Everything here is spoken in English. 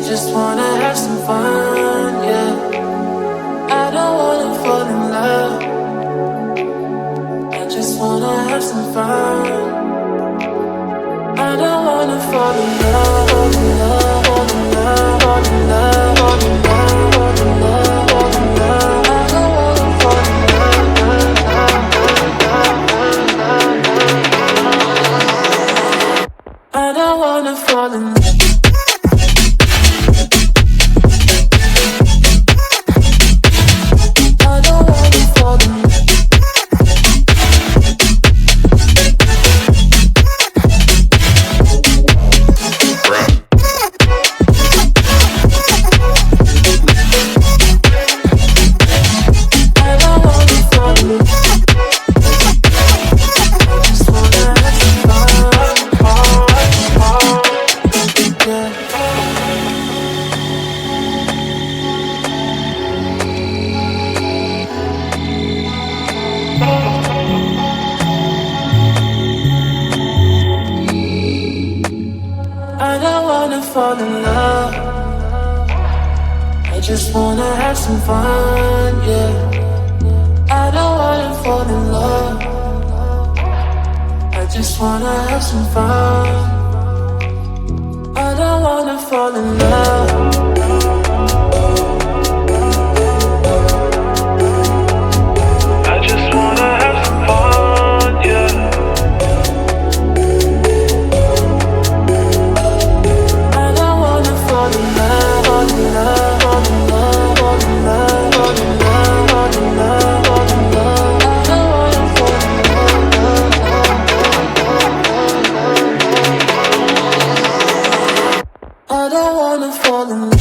just wanna have some fun, yeah. I don't wanna fall in love. I just wanna have some fun. I don't wanna fall in love, fall in love, fall in love, fall in love, fall in love, fall in love, fall in love. I don't wanna fall in love. I don't wanna fall in love. Fall in love. I just wanna have some fun, yeah. I don't wanna fall in love. I just wanna have some fun. I don't wanna fall in love. I just wanna have some fun, yeah. I don't wanna fall in love.